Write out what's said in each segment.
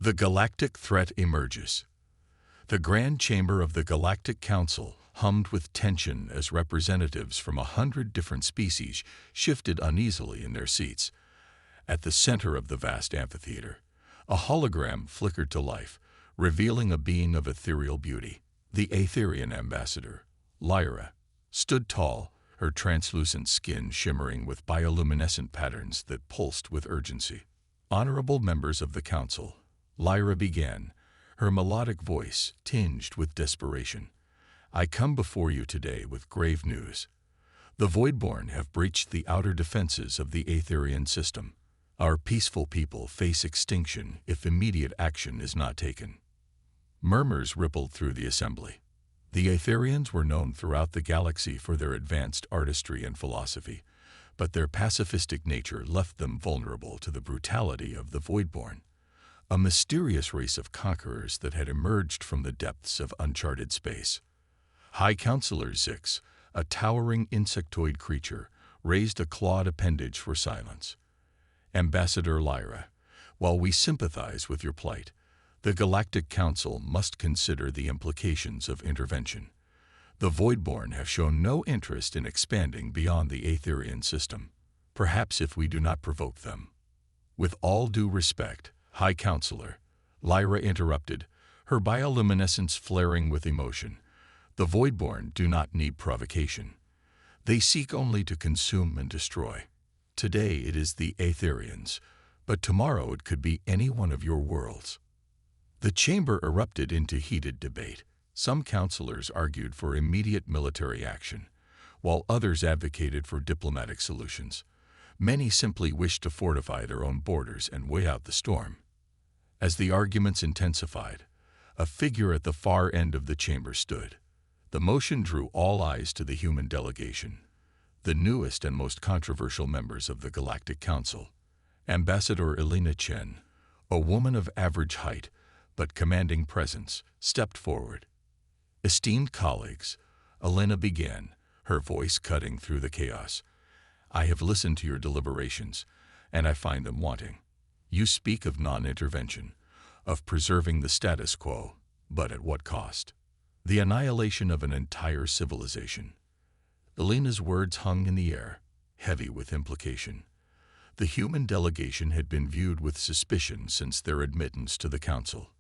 The galactic threat emerges. The Grand Chamber of the Galactic Council hummed with tension as representatives from 100 different species shifted uneasily in their seats. At the center of the vast amphitheater, a hologram flickered to life, revealing a being of ethereal beauty. The Aetherian ambassador, Lyra, stood tall, her translucent skin shimmering with bioluminescent patterns that pulsed with urgency. Honorable members of the council, Lyra began, her melodic voice tinged with desperation. I come before you today with grave news. The Voidborn have breached the outer defenses of the Aetherian system. Our peaceful people face extinction if immediate action is not taken. Murmurs rippled through the assembly. The Aetherians were known throughout the galaxy for their advanced artistry and philosophy, but their pacifistic nature left them vulnerable to the brutality of the Voidborn, a mysterious race of conquerors that had emerged from the depths of uncharted space. High Counselor Zix, a towering insectoid creature, raised a clawed appendage for silence. Ambassador Lyra, while we sympathize with your plight, the Galactic Council must consider the implications of intervention. The Voidborn have shown no interest in expanding beyond the Aetherian system, perhaps if we do not provoke them. With all due respect, High Counselor, Lyra interrupted, her bioluminescence flaring with emotion. The Voidborn do not need provocation. They seek only to consume and destroy. Today it is the Aetherians, but tomorrow it could be any one of your worlds. The chamber erupted into heated debate. Some counselors argued for immediate military action, while others advocated for diplomatic solutions. Many simply wished to fortify their own borders and wait out the storm. As the arguments intensified, a figure at the far end of the chamber stood. The motion drew all eyes to the human delegation, the newest and most controversial members of the Galactic Council. Ambassador Elena Chen, a woman of average height but commanding presence, stepped forward. Esteemed colleagues, Elena began, her voice cutting through the chaos. I have listened to your deliberations, and I find them wanting. You speak of non-intervention, of preserving the status quo, but at what cost? The annihilation of an entire civilization. Elena's words hung in the air, heavy with implication. The human delegation had been viewed with suspicion since their admittance to the Council.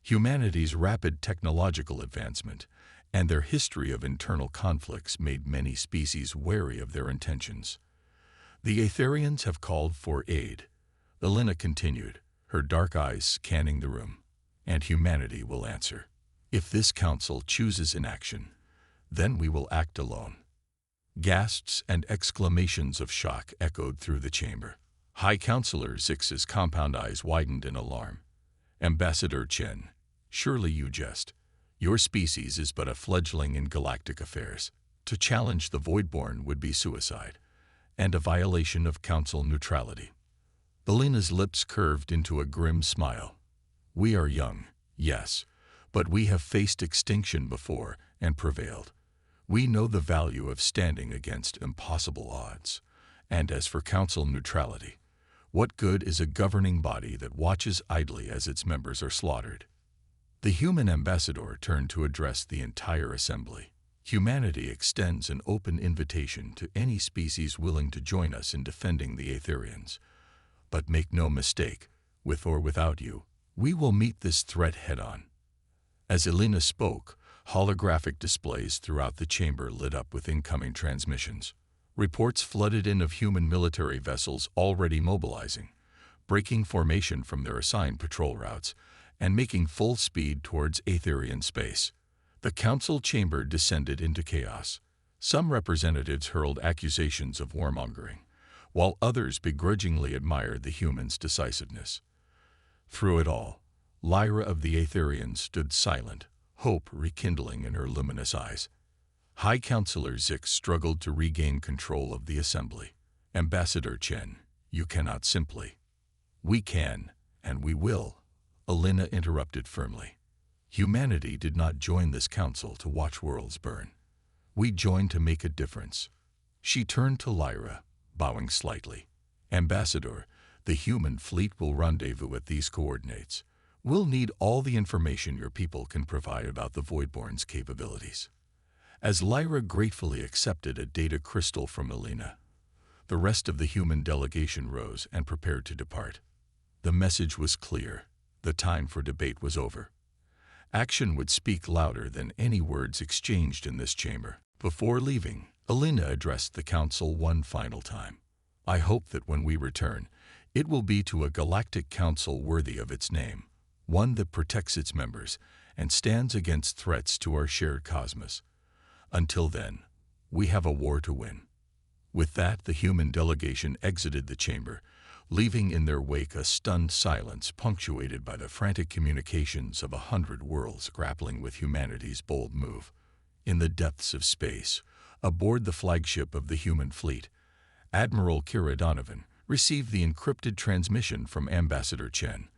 Humanity's rapid technological advancement and their history of internal conflicts made many species wary of their intentions. The Aetherians have called for aid, Elena continued, her dark eyes scanning the room, and humanity will answer. If this council chooses inaction, then we will act alone. Gasps and exclamations of shock echoed through the chamber. High Counselor Zix's compound eyes widened in alarm. Ambassador Chen, surely you jest. Your species is but a fledgling in galactic affairs. To challenge the Voidborn would be suicide, and a violation of Council neutrality. Elena's lips curved into a grim smile. We are young, yes, but we have faced extinction before and prevailed. We know the value of standing against impossible odds. And as for Council neutrality, what good is a governing body that watches idly as its members are slaughtered? The human ambassador turned to address the entire assembly. Humanity extends an open invitation to any species willing to join us in defending the Aetherians. But make no mistake, with or without you, we will meet this threat head-on. As Elena spoke, holographic displays throughout the chamber lit up with incoming transmissions. Reports flooded in of human military vessels already mobilizing, breaking formation from their assigned patrol routes, and making full speed towards Aetherian space. The council chamber descended into chaos. Some representatives hurled accusations of warmongering, while others begrudgingly admired the humans' decisiveness. Through it all, Lyra of the Aetherians stood silent, hope rekindling in her luminous eyes. High Counselor Zix struggled to regain control of the assembly. Ambassador Chen, you cannot simply. We can, and we will, Elena interrupted firmly. Humanity did not join this council to watch worlds burn. We joined to make a difference. She turned to Lyra, bowing slightly. Ambassador, the human fleet will rendezvous at these coordinates. We'll need all the information your people can provide about the Voidborn's capabilities. As Lyra gratefully accepted a data crystal from Elena, the rest of the human delegation rose and prepared to depart. The message was clear. The time for debate was over. Action would speak louder than any words exchanged in this chamber. Before leaving, Elena addressed the council one final time. I hope that when we return, it will be to a galactic council worthy of its name, one that protects its members and stands against threats to our shared cosmos. Until then, we have a war to win. With that, the human delegation exited the chamber, leaving in their wake a stunned silence punctuated by the frantic communications of 100 worlds grappling with humanity's bold move. In the depths of space, aboard the flagship of the human fleet, Admiral Kira Donovan received the encrypted transmission from Ambassador Chen.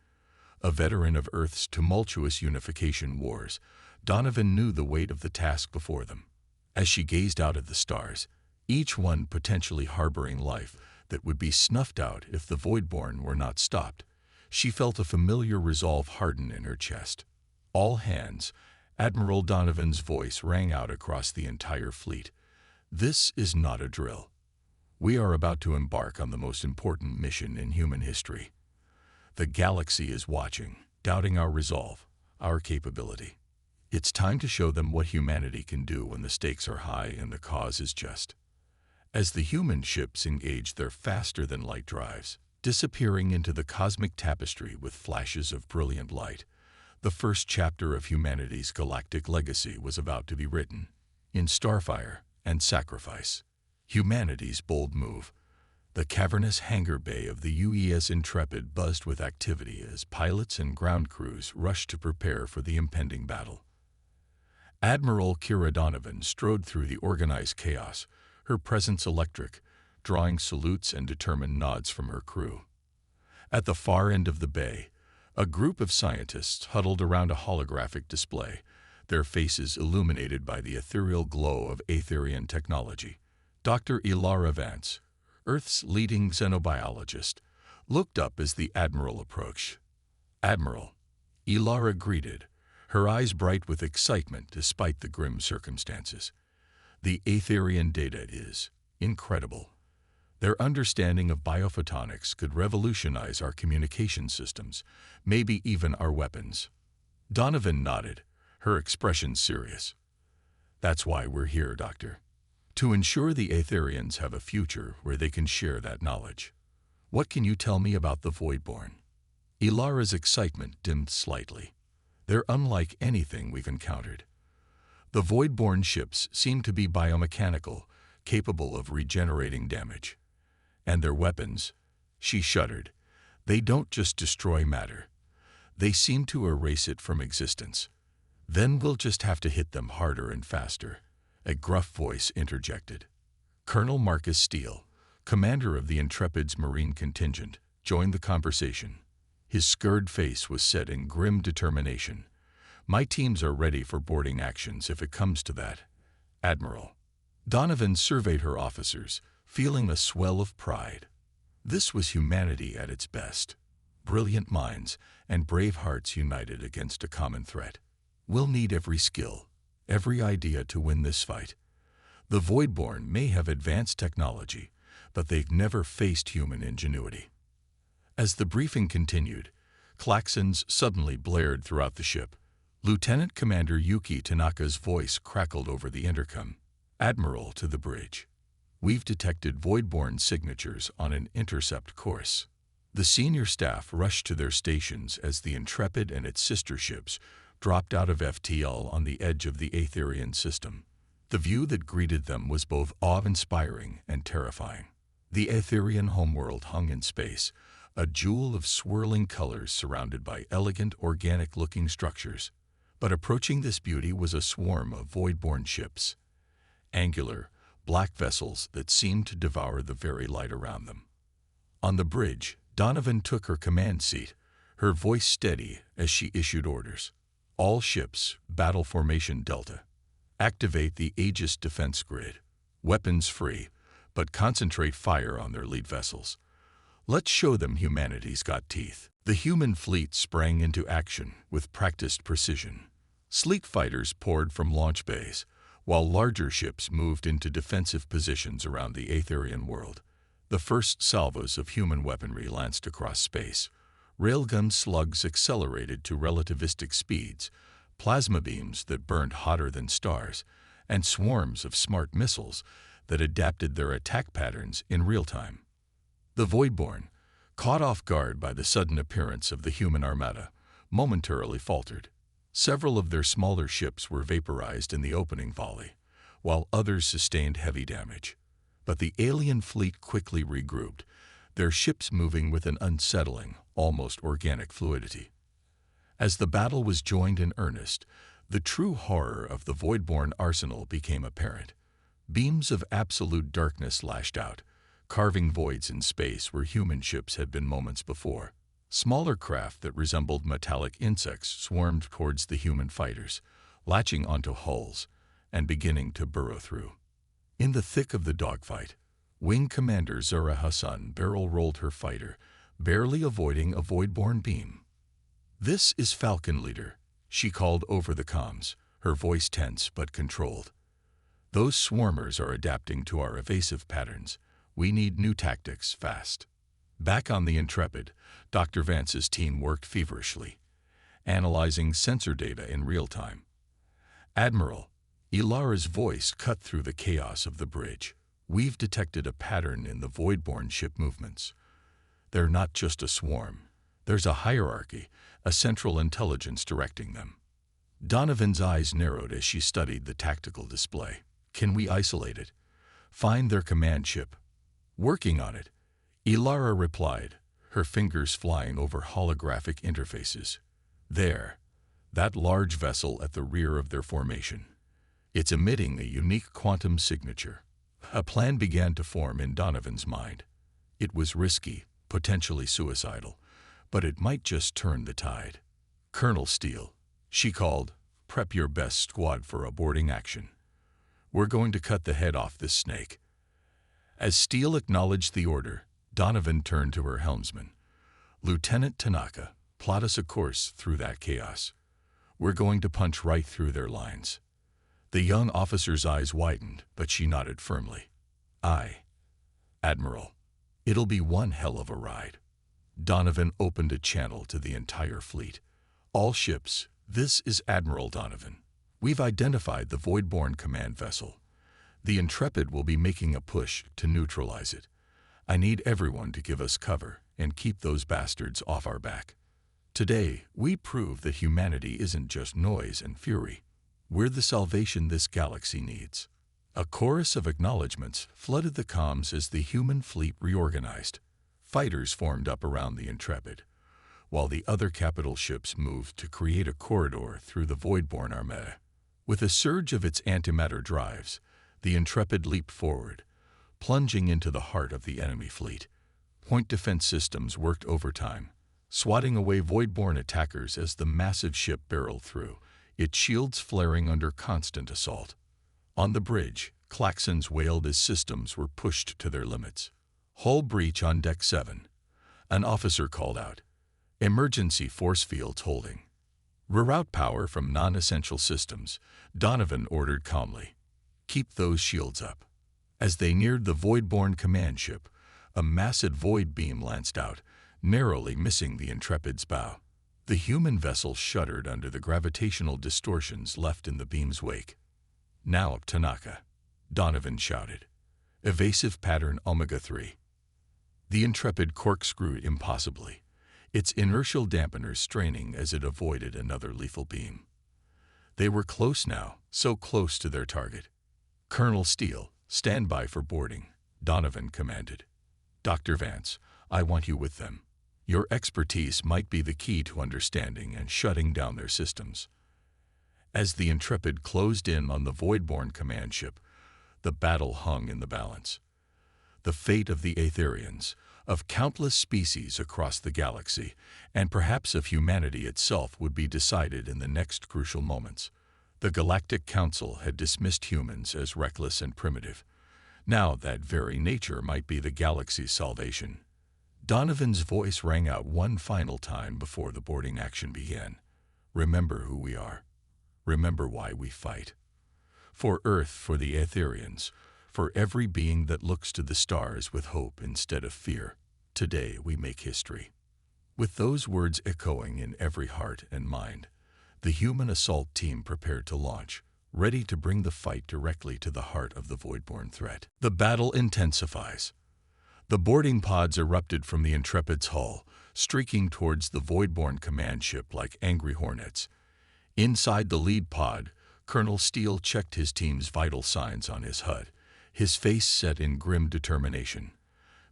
A veteran of Earth's tumultuous unification wars, Donovan knew the weight of the task before them. As she gazed out at the stars, each one potentially harboring life that would be snuffed out if the Voidborn were not stopped, she felt a familiar resolve harden in her chest. All hands, Admiral Donovan's voice rang out across the entire fleet. This is not a drill. We are about to embark on the most important mission in human history. The galaxy is watching, doubting our resolve, our capability. It's time to show them what humanity can do when the stakes are high and the cause is just. As the human ships engaged their faster-than-light drives, disappearing into the cosmic tapestry with flashes of brilliant light, the first chapter of humanity's galactic legacy was about to be written. In Starfire and Sacrifice, humanity's bold move, the cavernous hangar bay of the UES Intrepid buzzed with activity as pilots and ground crews rushed to prepare for the impending battle. Admiral Kira Donovan strode through the organized chaos, her presence electric, drawing salutes and determined nods from her crew. At the far end of the bay, a group of scientists huddled around a holographic display, their faces illuminated by the ethereal glow of Aetherian technology. Dr. Ilara Vance, Earth's leading xenobiologist, looked up as the Admiral approached. "Admiral," Ilara greeted, her eyes bright with excitement despite the grim circumstances. "The Aetherian data is incredible. Their understanding of biophotonics could revolutionize our communication systems, maybe even our weapons." Donovan nodded, her expression serious. "That's why we're here, Doctor. To ensure the Aetherians have a future where they can share that knowledge. What can you tell me about the Voidborn?" Ilara's excitement dimmed slightly. "They're unlike anything we've encountered. The Voidborn ships seem to be biomechanical, capable of regenerating damage. And their weapons," she shuddered, "they don't just destroy matter. They seem to erase it from existence. Then we'll just have to hit them harder and faster," a gruff voice interjected. Colonel Marcus Steele, commander of the Intrepid's Marine contingent, joined the conversation. His scarred face was set in grim determination. "My teams are ready for boarding actions if it comes to that, Admiral." Donovan surveyed her officers, feeling a swell of pride. This was humanity at its best. Brilliant minds and brave hearts united against a common threat. "We'll need every skill, every idea to win this fight. The Voidborn may have advanced technology, but they've never faced human ingenuity." As the briefing continued, klaxons suddenly blared throughout the ship. Lieutenant Commander Yuki Tanaka's voice crackled over the intercom. "Admiral, to the bridge. We've detected Voidborn signatures on an intercept course." The senior staff rushed to their stations as the Intrepid and its sister ships dropped out of FTL on the edge of the Aetherian system. The view that greeted them was both awe-inspiring and terrifying. The Aetherian homeworld hung in space, a jewel of swirling colors surrounded by elegant, organic-looking structures. But approaching this beauty was a swarm of Voidborn ships, angular, black vessels that seemed to devour the very light around them. On the bridge, Donovan took her command seat, her voice steady as she issued orders. "All ships, Battle Formation Delta. Activate the Aegis defense grid. Weapons free, but concentrate fire on their lead vessels. Let's show them humanity's got teeth." The human fleet sprang into action with practiced precision. Sleek fighters poured from launch bays, while larger ships moved into defensive positions around the Aetherian world. The first salvos of human weaponry lanced across space. Railgun slugs accelerated to relativistic speeds, plasma beams that burned hotter than stars, and swarms of smart missiles that adapted their attack patterns in real time. The Voidborn, caught off guard by the sudden appearance of the human armada, momentarily faltered. Several of their smaller ships were vaporized in the opening volley, while others sustained heavy damage. But the alien fleet quickly regrouped, their ships moving with an unsettling, almost organic fluidity. As the battle was joined in earnest, the true horror of the Voidborn arsenal became apparent. Beams of absolute darkness lashed out, carving voids in space where human ships had been moments before. Smaller craft that resembled metallic insects swarmed towards the human fighters, latching onto hulls and beginning to burrow through. In the thick of the dogfight, Wing Commander Zura Hassan barrel-rolled her fighter, barely avoiding a Voidborn beam. "This is Falcon Leader," she called over the comms, her voice tense but controlled. "Those swarmers are adapting to our evasive patterns. We need new tactics fast." Back on the Intrepid, Dr. Vance's team worked feverishly, analyzing sensor data in real time. "Admiral," Ilara's voice cut through the chaos of the bridge. "We've detected a pattern in the Voidborn ship movements. They're not just a swarm. There's a hierarchy, a central intelligence directing them." Donovan's eyes narrowed as she studied the tactical display. "Can we isolate it? Find their command ship?" "Working on it," Ilara replied, her fingers flying over holographic interfaces. "There, that large vessel at the rear of their formation. It's emitting a unique quantum signature." A plan began to form in Donovan's mind. It was risky, potentially suicidal, but it might just turn the tide. "Colonel Steele," she called, "prep your best squad for a boarding action. We're going to cut the head off this snake." As Steele acknowledged the order, Donovan turned to her helmsman. "Lieutenant Tanaka, plot us a course through that chaos. We're going to punch right through their lines." The young officer's eyes widened, but she nodded firmly. "Aye, Admiral. It'll be one hell of a ride." Donovan opened a channel to the entire fleet. "All ships, this is Admiral Donovan. We've identified the Voidborn command vessel. The Intrepid will be making a push to neutralize it. I need everyone to give us cover and keep those bastards off our back. Today, we prove that humanity isn't just noise and fury. We're the salvation this galaxy needs." A chorus of acknowledgments flooded the comms as the human fleet reorganized. Fighters formed up around the Intrepid, while the other capital ships moved to create a corridor through the Voidborn armada. With a surge of its antimatter drives, the Intrepid leaped forward, plunging into the heart of the enemy fleet. Point defense systems worked overtime, swatting away Voidborn attackers as the massive ship barreled through, its shields flaring under constant assault. On the bridge, klaxons wailed as systems were pushed to their limits. "Hull breach on Deck 7. An officer called out. "Emergency force fields holding." "Reroute power from non-essential systems," Donovan ordered calmly. "Keep those shields up." As they neared the Voidborn command ship, a massive void beam lanced out, narrowly missing the Intrepid's bow. The human vessel shuddered under the gravitational distortions left in the beam's wake. "Now, Tanaka," Donovan shouted. "Evasive pattern Omega-3." The Intrepid corkscrewed impossibly, its inertial dampeners straining as it avoided another lethal beam. They were close now, so close to their target. "Colonel Steele, stand by for boarding," Donovan commanded. "Dr. Vance, I want you with them. Your expertise might be the key to understanding and shutting down their systems." As the Intrepid closed in on the Voidborn command ship, the battle hung in the balance. The fate of the Aetherians, of countless species across the galaxy, and perhaps of humanity itself would be decided in the next crucial moments. The Galactic Council had dismissed humans as reckless and primitive. Now that very nature might be the galaxy's salvation. Donovan's voice rang out one final time before the boarding action began. Remember who we are. Remember why we fight. For Earth, for the Aetherians, for every being that looks to the stars with hope instead of fear. Today we make history. With those words echoing in every heart and mind, the human assault team prepared to launch, ready to bring the fight directly to the heart of the Voidborn threat. The battle intensifies. The boarding pods erupted from the Intrepid's hull, streaking towards the Voidborn command ship like angry hornets. Inside the lead pod, Colonel Steele checked his team's vital signs on his HUD, his face set in grim determination.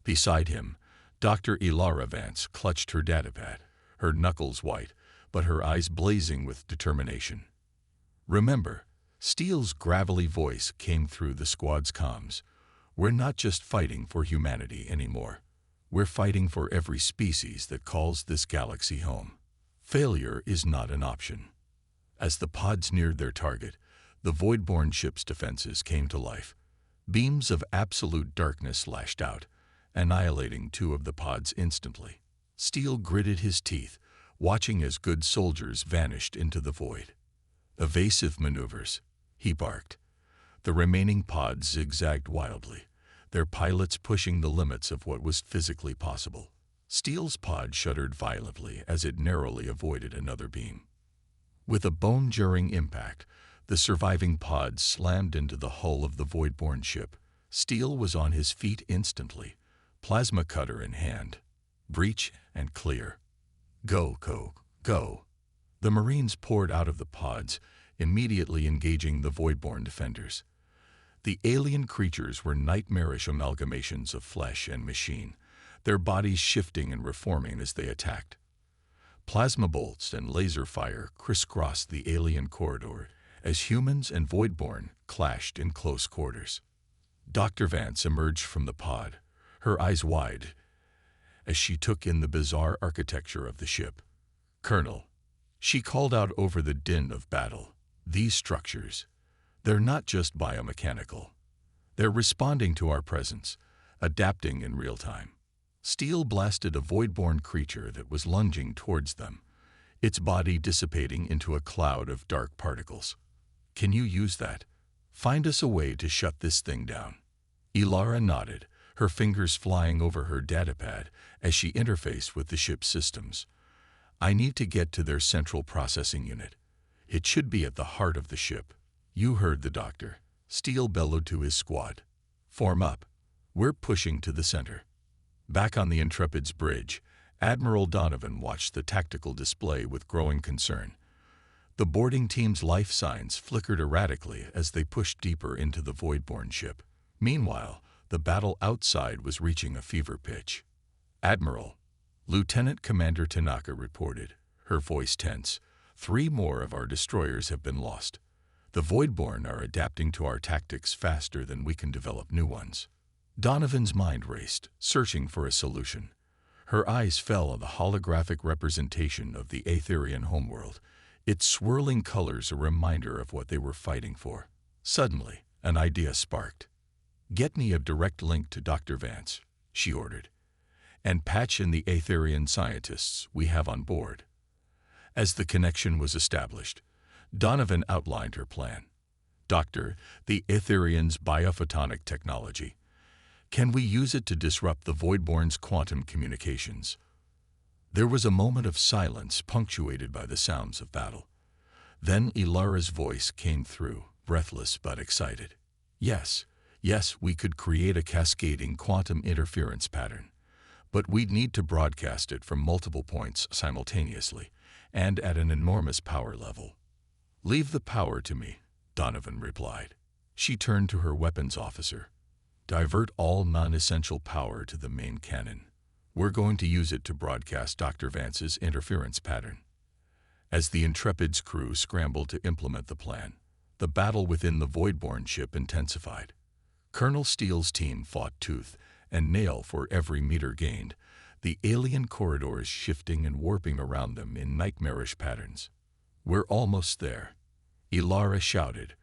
Beside him, Dr. Ilara Vance clutched her datapad, her knuckles white, but her eyes blazing with determination. Remember, Steele's gravelly voice came through the squad's comms. We're not just fighting for humanity anymore. We're fighting for every species that calls this galaxy home. Failure is not an option. As the pods neared their target, the Voidborn ship's defenses came to life. Beams of absolute darkness lashed out, annihilating two of the pods instantly. Steele gritted his teeth, watching as good soldiers vanished into the void. Evasive maneuvers, he barked. The remaining pods zigzagged wildly, their pilots pushing the limits of what was physically possible. Steele's pod shuddered violently as it narrowly avoided another beam. With a bone-jarring impact, the surviving pods slammed into the hull of the Voidborn ship. Steele was on his feet instantly, plasma cutter in hand. Breach and clear. Go, go. The Marines poured out of the pods, immediately engaging the Voidborn defenders. The alien creatures were nightmarish amalgamations of flesh and machine, their bodies shifting and reforming as they attacked. Plasma bolts and laser fire crisscrossed the alien corridor as humans and Voidborn clashed in close quarters. Dr. Vance emerged from the pod, her eyes wide, as she took in the bizarre architecture of the ship. Colonel, she called out over the din of battle, these structures, they're not just biomechanical. They're responding to our presence, adapting in real time. Steele blasted a Voidborn creature that was lunging towards them, its body dissipating into a cloud of dark particles. Can you use that? Find us a way to shut this thing down. Ilara nodded, her fingers flying over her datapad as she interfaced with the ship's systems. I need to get to their central processing unit. It should be at the heart of the ship. You heard the doctor. Steele bellowed to his squad. Form up. We're pushing to the center. Back on the Intrepid's bridge, Admiral Donovan watched the tactical display with growing concern. The boarding team's life signs flickered erratically as they pushed deeper into the Voidborn ship. Meanwhile, the battle outside was reaching a fever pitch. Admiral, Lieutenant Commander Tanaka reported, her voice tense. 3 more of our destroyers have been lost. The Voidborn are adapting to our tactics faster than we can develop new ones. Donovan's mind raced, searching for a solution. Her eyes fell on the holographic representation of the Aetherian homeworld, its swirling colors a reminder of what they were fighting for. Suddenly, an idea sparked. Get me a direct link to Dr. Vance, she ordered, and patch in the Aetherian scientists we have on board. As the connection was established, Donovan outlined her plan. Doctor, the Aetherians' biophotonic technology. Can we use it to disrupt the Voidborn's quantum communications? There was a moment of silence punctuated by the sounds of battle. Then Ilara's voice came through, breathless but excited. Yes, we could create a cascading quantum interference pattern, but we'd need to broadcast it from multiple points simultaneously and at an enormous power level. Leave the power to me, Donovan replied. She turned to her weapons officer. Divert all non-essential power to the main cannon. We're going to use it to broadcast Dr. Vance's interference pattern. As the Intrepid's crew scrambled to implement the plan, the battle within the Voidborn ship intensified. Colonel Steele's team fought tooth and nail for every meter gained, the alien corridors shifting and warping around them in nightmarish patterns. We're almost there, Ilara shouted,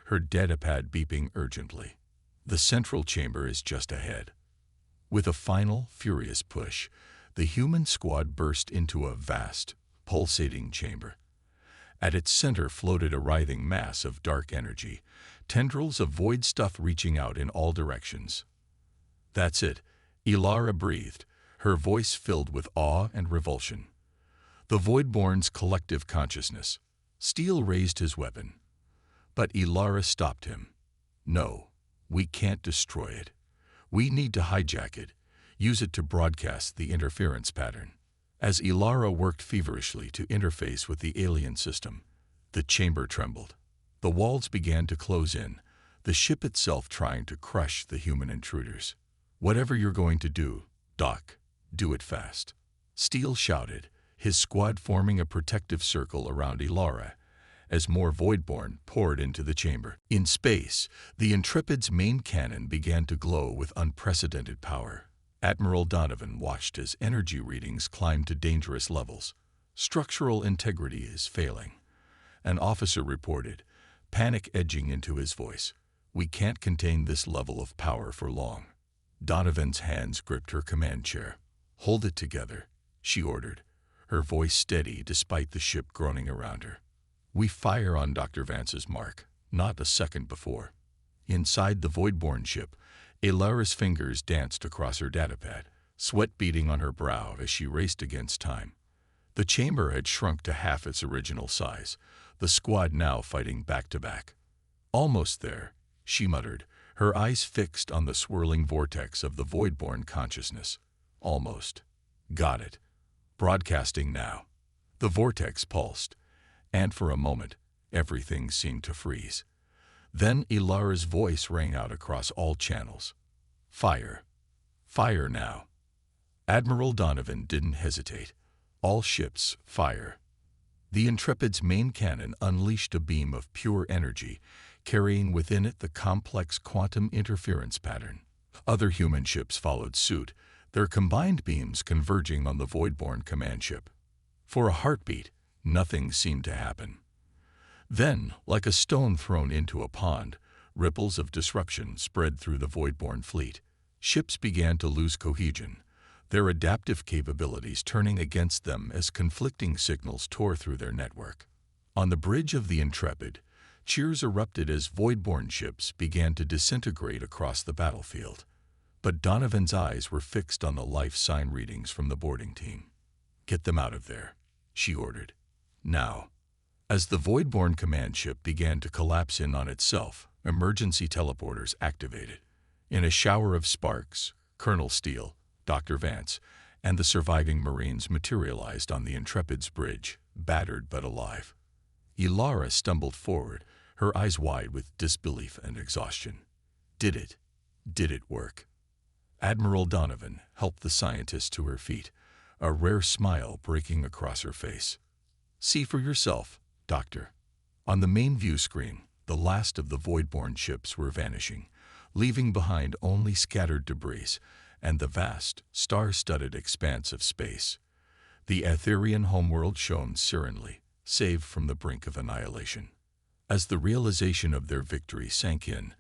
her datapad beeping urgently. The central chamber is just ahead. With a final, furious push, the human squad burst into a vast, pulsating chamber. At its center floated a writhing mass of dark energy, tendrils of void stuff reaching out in all directions. "That's it," Ilara breathed, her voice filled with awe and revulsion. "The Voidborn's collective consciousness." Steel raised his weapon. But Ilara stopped him. "No, we can't destroy it. We need to hijack it, use it to broadcast the interference pattern." As Ilara worked feverishly to interface with the alien system, the chamber trembled. The walls began to close in, the ship itself trying to crush the human intruders. "Whatever you're going to do, Doc, do it fast," Steel shouted, his squad forming a protective circle around Ilara as more Voidborn poured into the chamber. In space, the Intrepid's main cannon began to glow with unprecedented power. Admiral Donovan watched as energy readings climbed to dangerous levels. "Structural integrity is failing," an officer reported, panic edging into his voice. "We can't contain this level of power for long." Donovan's hands gripped her command chair. "Hold it together," she ordered, her voice steady despite the ship groaning around her. "We fire on Dr. Vance's mark, not a second before." Inside the Voidborn ship, Ilara's fingers danced across her datapad, sweat beading on her brow as she raced against time. The chamber had shrunk to half its original size, the squad now fighting back-to-back. "Almost there," she muttered, her eyes fixed on the swirling vortex of the Voidborn consciousness. "Almost. Got it. Broadcasting now." The vortex pulsed, and for a moment, everything seemed to freeze. Then Ilara's voice rang out across all channels. "Fire. Fire now." Admiral Donovan didn't hesitate. "All ships, fire." The Intrepid's main cannon unleashed a beam of pure energy, carrying within it the complex quantum interference pattern. Other human ships followed suit, their combined beams converging on the Voidborn command ship. For a heartbeat, nothing seemed to happen. Then, like a stone thrown into a pond, ripples of disruption spread through the Voidborn fleet. Ships began to lose cohesion, their adaptive capabilities turning against them as conflicting signals tore through their network. On the bridge of the Intrepid, cheers erupted as Voidborn ships began to disintegrate across the battlefield. But Donovan's eyes were fixed on the life sign readings from the boarding team. "Get them out of there," she ordered. "Now." As the Voidborn command ship began to collapse in on itself, emergency teleporters activated. In a shower of sparks, Colonel Steele, Dr. Vance, and the surviving Marines materialized on the Intrepid's bridge, battered but alive. Ilara stumbled forward, her eyes wide with disbelief and exhaustion. Did it? Did it work? Admiral Donovan helped the scientist to her feet, a rare smile breaking across her face. "See for yourself, Doctor." On the main view screen, the last of the Voidborn ships were vanishing, leaving behind only scattered debris and the vast, star-studded expanse of space. The Aetherian homeworld shone serenely, saved from the brink of annihilation. As the realization of their victory sank in,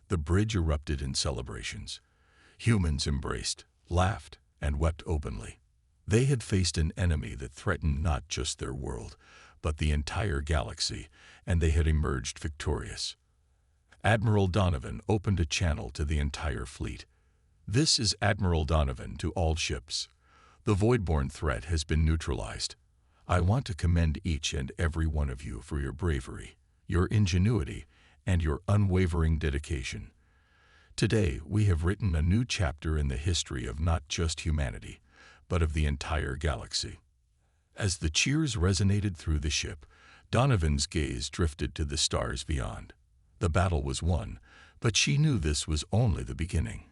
the bridge erupted in celebrations. Humans embraced, laughed, and wept openly. They had faced an enemy that threatened not just their world, but the entire galaxy, and they had emerged victorious. Admiral Donovan opened a channel to the entire fleet. "This is Admiral Donovan to all ships. The Voidborn threat has been neutralized. I want to commend each and every one of you for your bravery, your ingenuity, and your unwavering dedication. Today, we have written a new chapter in the history of not just humanity, but of the entire galaxy." As the cheers resonated through the ship, Donovan's gaze drifted to the stars beyond. The battle was won, but she knew this was only the beginning.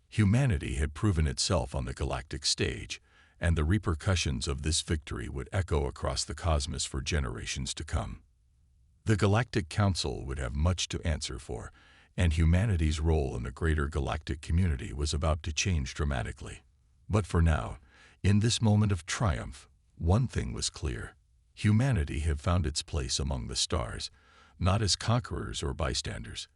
Humanity had proven itself on the galactic stage, and the repercussions of this victory would echo across the cosmos for generations to come. The Galactic Council would have much to answer for, and humanity's role in the greater galactic community was about to change dramatically. But for now, in this moment of triumph, one thing was clear. Humanity had found its place among the stars, not as conquerors or bystanders,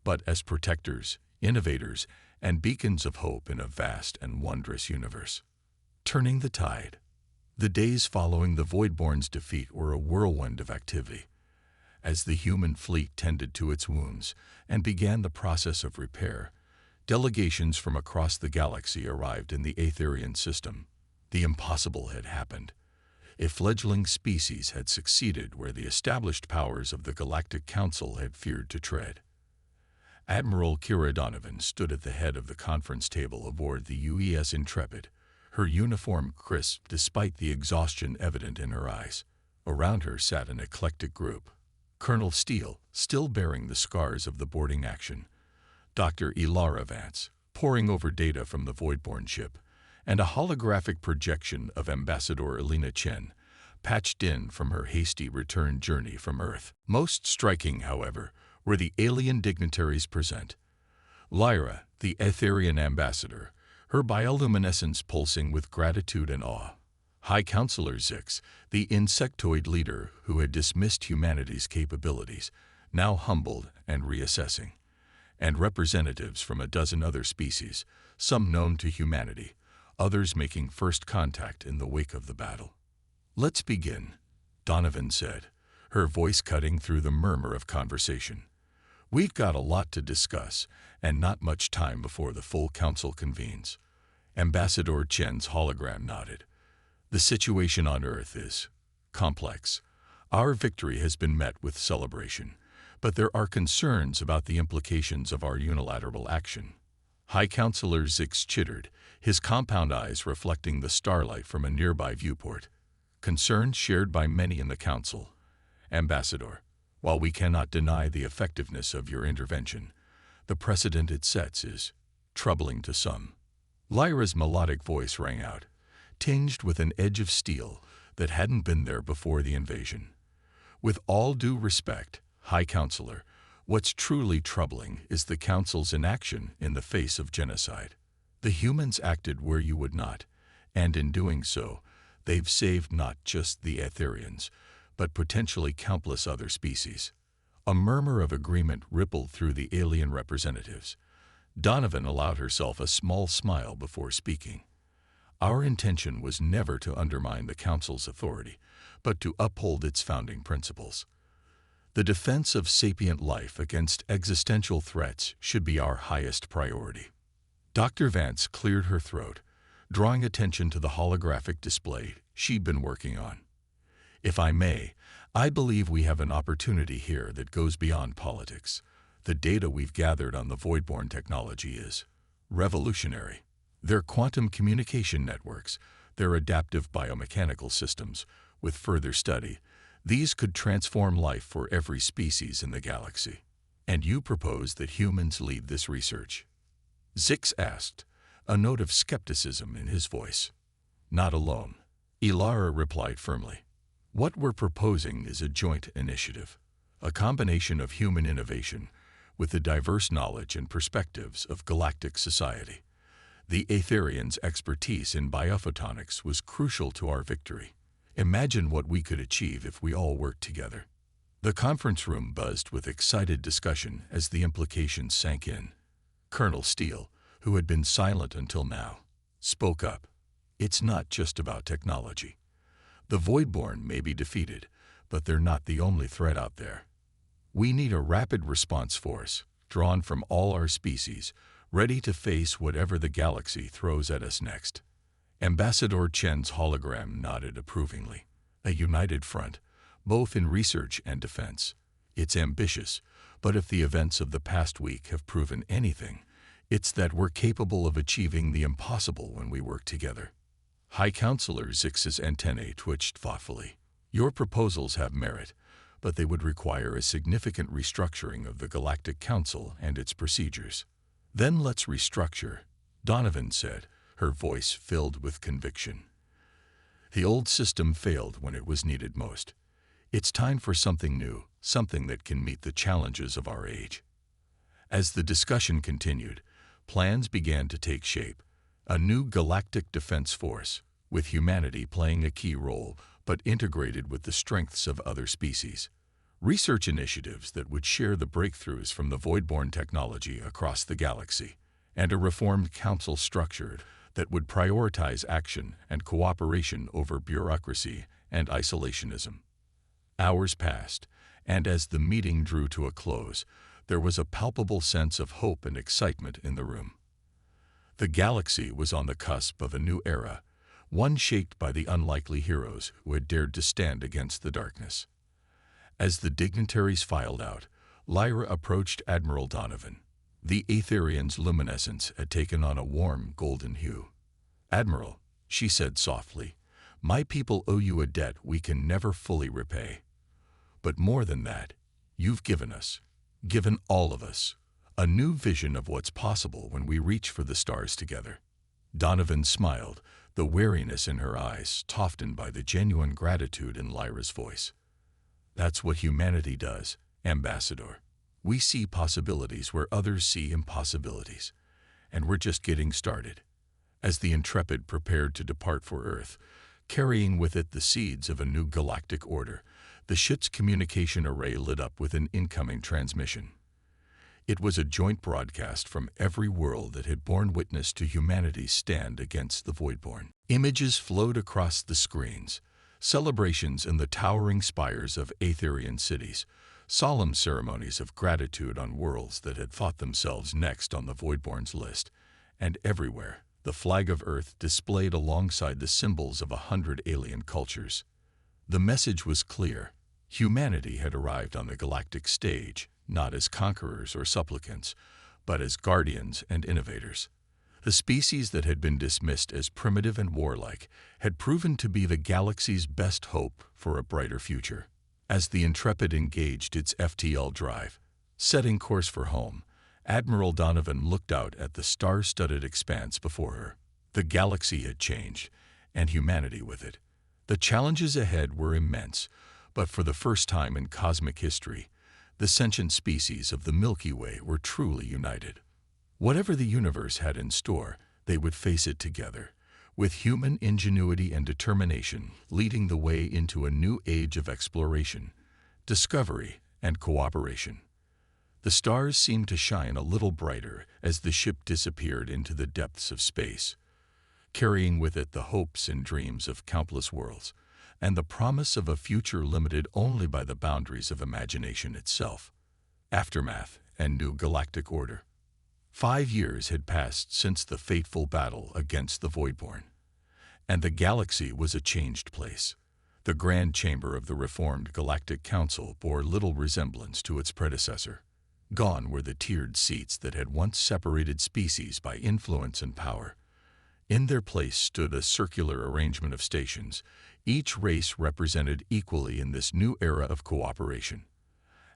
but as protectors, innovators, and beacons of hope in a vast and wondrous universe. Turning the tide. The days following the Voidborn's defeat were a whirlwind of activity. As the human fleet tended to its wounds and began the process of repair, delegations from across the galaxy arrived in the Aetherian system. The impossible had happened. A fledgling species had succeeded where the established powers of the Galactic Council had feared to tread. Admiral Kira Donovan stood at the head of the conference table aboard the UES Intrepid, her uniform crisp despite the exhaustion evident in her eyes. Around her sat an eclectic group. Colonel Steele, still bearing the scars of the boarding action, Dr. Ilara Vance, poring over data from the Voidborn ship, and a holographic projection of Ambassador Elena Chen, patched in from her hasty return journey from Earth. Most striking, however, were the alien dignitaries present. Lyra, the Aetherian ambassador, her bioluminescence pulsing with gratitude and awe. High Counselor Zix, the insectoid leader who had dismissed humanity's capabilities, now humbled and reassessing. And representatives from a dozen other species, some known to humanity, others making first contact in the wake of the battle. "Let's begin," Donovan said, her voice cutting through the murmur of conversation. "We've got a lot to discuss, and not much time before the full council convenes." Ambassador Chen's hologram nodded. "The situation on Earth is complex. Our victory has been met with celebration, but there are concerns about the implications of our unilateral action." High Counselor Zix chittered, his compound eyes reflecting the starlight from a nearby viewport. "Concerns shared by many in the Council. Ambassador, while we cannot deny the effectiveness of your intervention, the precedent it sets is troubling to some." Lyra's melodic voice rang out, tinged with an edge of steel that hadn't been there before the invasion. "With all due respect, High Counselor, what's truly troubling is the Council's inaction in the face of genocide. The humans acted where you would not, and in doing so, they've saved not just the Aetherians, but potentially countless other species." A murmur of agreement rippled through the alien representatives. Donovan allowed herself a small smile before speaking. "Our intention was never to undermine the Council's authority, but to uphold its founding principles. The defense of sapient life against existential threats should be our highest priority." Dr. Vance cleared her throat, drawing attention to the holographic display she'd been working on. "If I may, I believe we have an opportunity here that goes beyond politics. The data we've gathered on the Voidborn technology is revolutionary. Their quantum communication networks, their adaptive biomechanical systems, with further study, these could transform life for every species in the galaxy. And you propose that humans lead this research?" Zix asked, a note of skepticism in his voice. "Not alone," Ilara replied firmly. "What we're proposing is a joint initiative, a combination of human innovation with the diverse knowledge and perspectives of galactic society. The Aetherians' expertise in biophotonics was crucial to our victory. Imagine what we could achieve if we all worked together." The conference room buzzed with excited discussion as the implications sank in. Colonel Steele, who had been silent until now, spoke up. "It's not just about technology. The Voidborn may be defeated, but they're not the only threat out there. We need a rapid response force, drawn from all our species, ready to face whatever the galaxy throws at us next." Ambassador Chen's hologram nodded approvingly. "A united front, both in research and defense. It's ambitious, but if the events of the past week have proven anything, it's that we're capable of achieving the impossible when we work together." High Counselor Zix's antennae twitched thoughtfully. "Your proposals have merit, but they would require a significant restructuring of the Galactic Council and its procedures." "Then let's restructure," Donovan said, her voice filled with conviction. "The old system failed when it was needed most. It's time for something new, something that can meet the challenges of our age." As the discussion continued, plans began to take shape. A new galactic defense force, with humanity playing a key role, but integrated with the strengths of other species. Research initiatives that would share the breakthroughs from the Voidborn technology across the galaxy. and a reformed council structured that would prioritize action and cooperation over bureaucracy and isolationism. Hours passed, and as the meeting drew to a close, there was a palpable sense of hope and excitement in the room. The galaxy was on the cusp of a new era, one shaped by the unlikely heroes who had dared to stand against the darkness. As the dignitaries filed out, Lyra approached Admiral Donovan. The Aetherian's luminescence had taken on a warm golden hue. "Admiral," she said softly, "my people owe you a debt we can never fully repay. But more than that, you've given all of us, a new vision of what's possible when we reach for the stars together." Donovan smiled, the wariness in her eyes softened by the genuine gratitude in Lyra's voice. "That's what humanity does, Ambassador. We see possibilities where others see impossibilities, and we're just getting started." As the Intrepid prepared to depart for Earth, carrying with it the seeds of a new galactic order, the ship's communication array lit up with an incoming transmission. It was a joint broadcast from every world that had borne witness to humanity's stand against the Voidborn. Images flowed across the screens, celebrations in the towering spires of Aetherian cities, solemn ceremonies of gratitude on worlds that had fought themselves next on the Voidborn's list, and everywhere, the flag of Earth displayed alongside the symbols of 100 alien cultures. The message was clear. Humanity had arrived on the galactic stage, not as conquerors or supplicants, but as guardians and innovators. The species that had been dismissed as primitive and warlike had proven to be the galaxy's best hope for a brighter future. As the Intrepid engaged its FTL drive, setting course for home, Admiral Donovan looked out at the star-studded expanse before her. The galaxy had changed, and humanity with it. The challenges ahead were immense, but for the first time in cosmic history, the sentient species of the Milky Way were truly united. Whatever the universe had in store, they would face it together, with human ingenuity and determination leading the way into a new age of exploration, discovery, and cooperation. The stars seemed to shine a little brighter as the ship disappeared into the depths of space, carrying with it the hopes and dreams of countless worlds, and the promise of a future limited only by the boundaries of imagination itself. Aftermath and new galactic order. 5 years had passed since the fateful battle against the Voidborn, and the galaxy was a changed place. The grand chamber of the reformed Galactic Council bore little resemblance to its predecessor. Gone were the tiered seats that had once separated species by influence and power. In their place stood a circular arrangement of stations, each race represented equally in this new era of cooperation.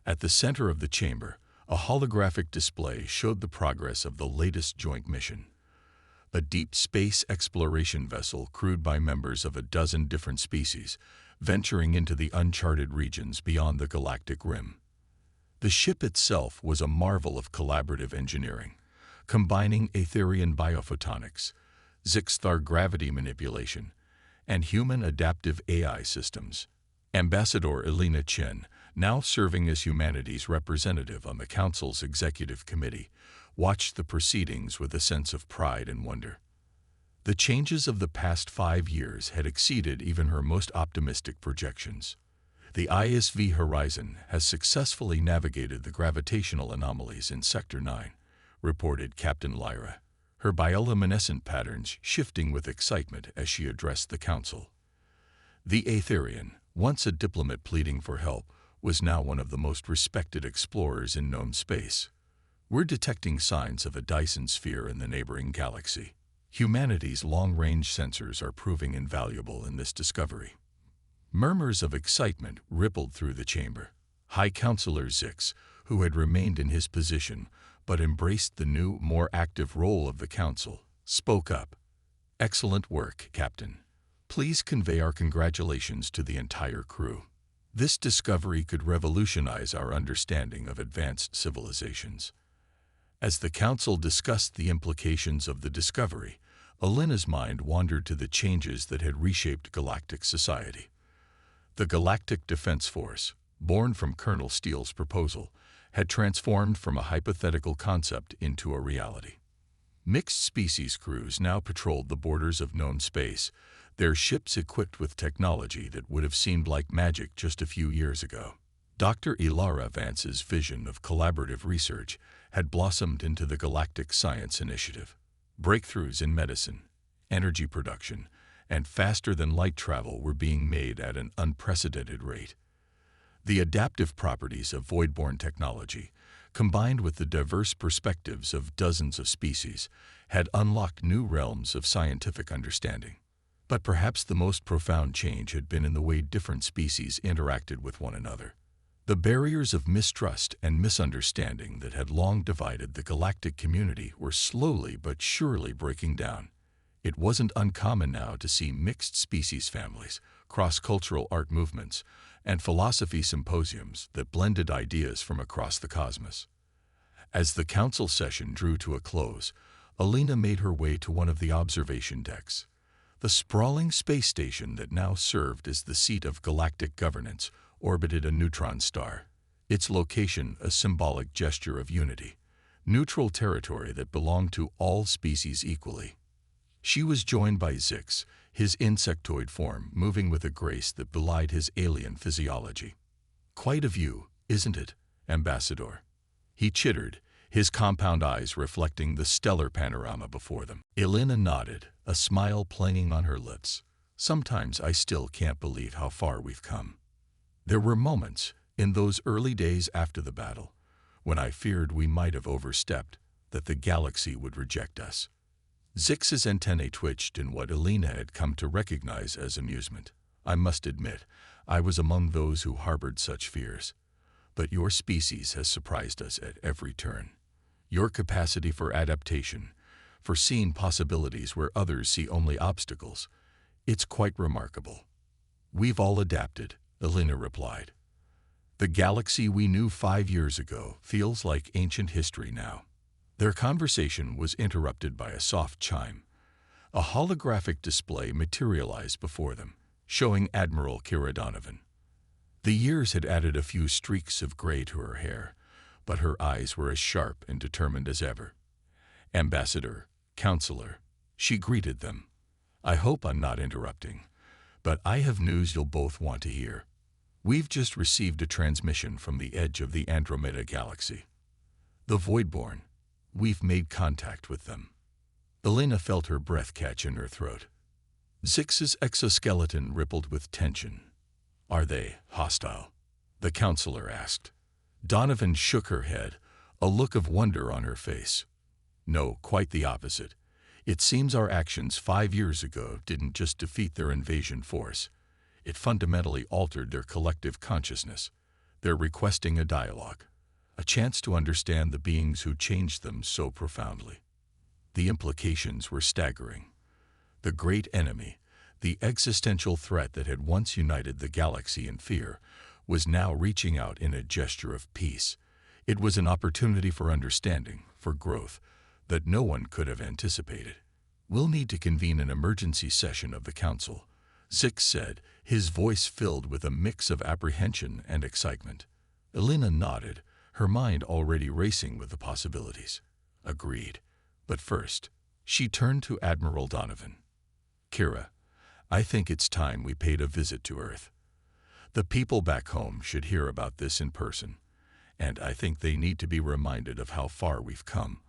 At the center of the chamber, a holographic display showed the progress of the latest joint mission. A deep space exploration vessel crewed by members of a dozen different species, venturing into the uncharted regions beyond the galactic rim. The ship itself was a marvel of collaborative engineering, combining Aetherian biophotonics, Zixthar gravity manipulation, and human adaptive AI systems. Ambassador Elena Chen, now serving as humanity's representative on the Council's Executive Committee, watched the proceedings with a sense of pride and wonder. The changes of the past 5 years had exceeded even her most optimistic projections. The ISV Horizon has successfully navigated the gravitational anomalies in Sector 9, reported Captain Lyra, her bioluminescent patterns shifting with excitement as she addressed the Council. The Aetherian, once a diplomat pleading for help, was now one of the most respected explorers in known space. "We're detecting signs of a Dyson sphere in the neighboring galaxy. Humanity's long-range sensors are proving invaluable in this discovery." Murmurs of excitement rippled through the chamber. High Counselor Zix, who had remained in his position but embraced the new, more active role of the Council, spoke up. "Excellent work, Captain. Please convey our congratulations to the entire crew. This discovery could revolutionize our understanding of advanced civilizations." As the Council discussed the implications of the discovery, Elena's mind wandered to the changes that had reshaped galactic society. The Galactic Defense Force, born from Colonel Steele's proposal, had transformed from a hypothetical concept into a reality. Mixed-species crews now patrolled the borders of known space, their ships equipped with technology that would have seemed like magic just a few years ago. Dr. Ilara Vance's vision of collaborative research had blossomed into the Galactic Science Initiative. Breakthroughs in medicine, energy production, and faster-than-light travel were being made at an unprecedented rate. The adaptive properties of void-borne technology, combined with the diverse perspectives of dozens of species, had unlocked new realms of scientific understanding. But perhaps the most profound change had been in the way different species interacted with one another. The barriers of mistrust and misunderstanding that had long divided the galactic community were slowly but surely breaking down. It wasn't uncommon now to see mixed-species families, cross-cultural art movements, and philosophy symposiums that blended ideas from across the cosmos. As the council session drew to a close, Alina made her way to one of the observation decks. The sprawling space station that now served as the seat of galactic governance orbited a neutron star, its location a symbolic gesture of unity, neutral territory that belonged to all species equally. She was joined by Zix, his insectoid form moving with a grace that belied his alien physiology. "Quite a view, isn't it, Ambassador?" he chittered, his compound eyes reflecting the stellar panorama before them. Elena nodded, a smile playing on her lips. "Sometimes I still can't believe how far we've come." There were moments, in those early days after the battle, when I feared we might have overstepped, that the galaxy would reject us. Zix's antennae twitched in what Elena had come to recognize as amusement. "I must admit, I was among those who harbored such fears. But your species has surprised us at every turn. Your capacity for adaptation, for seeing possibilities where others see only obstacles, it's quite remarkable." "We've all adapted," Elena replied. "The galaxy we knew 5 years ago feels like ancient history now." Their conversation was interrupted by a soft chime. A holographic display materialized before them, showing Admiral Kira Donovan. The years had added a few streaks of gray to her hair, but her eyes were as sharp and determined as ever. "Ambassador, Counselor," she greeted them. "I hope I'm not interrupting, but I have news you'll both want to hear. We've just received a transmission from the edge of the Andromeda Galaxy. The Voidborn. We've made contact with them." Elena felt her breath catch in her throat. Zix's exoskeleton rippled with tension. "Are they hostile?" the counselor asked. Donovan shook her head, a look of wonder on her face. "No, quite the opposite. It seems our actions 5 years ago didn't just defeat their invasion force. It fundamentally altered their collective consciousness. They're requesting a dialogue, a chance to understand the beings who changed them so profoundly." The implications were staggering. The great enemy, the existential threat that had once united the galaxy in fear, was now reaching out in a gesture of peace. It was an opportunity for understanding, for growth, that no one could have anticipated. "We'll need to convene an emergency session of the Council," Zix said, his voice filled with a mix of apprehension and excitement. Elena nodded, her mind already racing with the possibilities. "Agreed. But first," she turned to Admiral Donovan. "Kira, I think it's time we paid a visit to Earth. The people back home should hear about this in person, and I think they need to be reminded of how far we've come,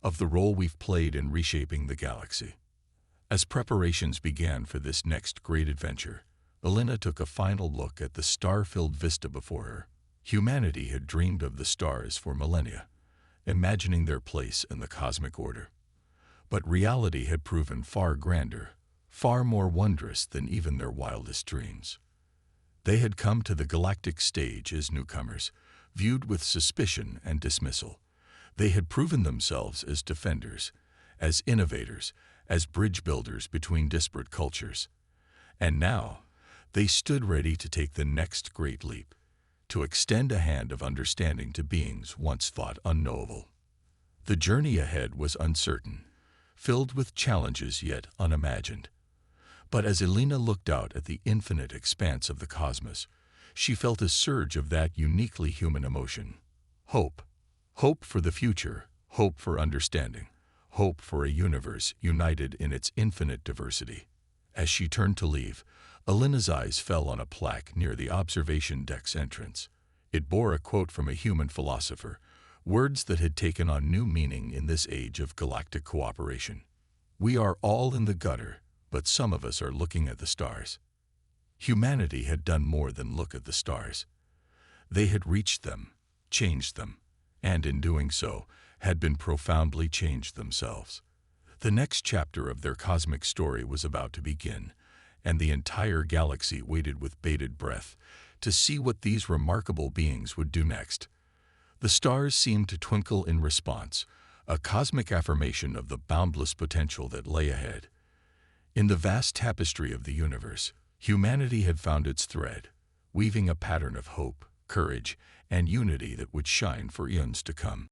of the role we've played in reshaping the galaxy." As preparations began for this next great adventure, Elena took a final look at the star-filled vista before her. Humanity had dreamed of the stars for millennia, imagining their place in the cosmic order. But reality had proven far grander, far more wondrous than even their wildest dreams. They had come to the galactic stage as newcomers, viewed with suspicion and dismissal. They had proven themselves as defenders, as innovators, as bridge builders between disparate cultures. And now, they stood ready to take the next great leap, to extend a hand of understanding to beings once thought unknowable. The journey ahead was uncertain, filled with challenges yet unimagined. But as Elena looked out at the infinite expanse of the cosmos, she felt a surge of that uniquely human emotion. Hope. Hope for the future, hope for understanding, hope for a universe united in its infinite diversity. As she turned to leave, Alina's eyes fell on a plaque near the observation deck's entrance. It bore a quote from a human philosopher, words that had taken on new meaning in this age of galactic cooperation. "We are all in the gutter, but some of us are looking at the stars." Humanity had done more than look at the stars. They had reached them, changed them, and in doing so, had been profoundly changed themselves. The next chapter of their cosmic story was about to begin, and the entire galaxy waited with bated breath to see what these remarkable beings would do next. The stars seemed to twinkle in response, a cosmic affirmation of the boundless potential that lay ahead. In the vast tapestry of the universe, humanity had found its thread, weaving a pattern of hope, courage, and unity that would shine for eons to come.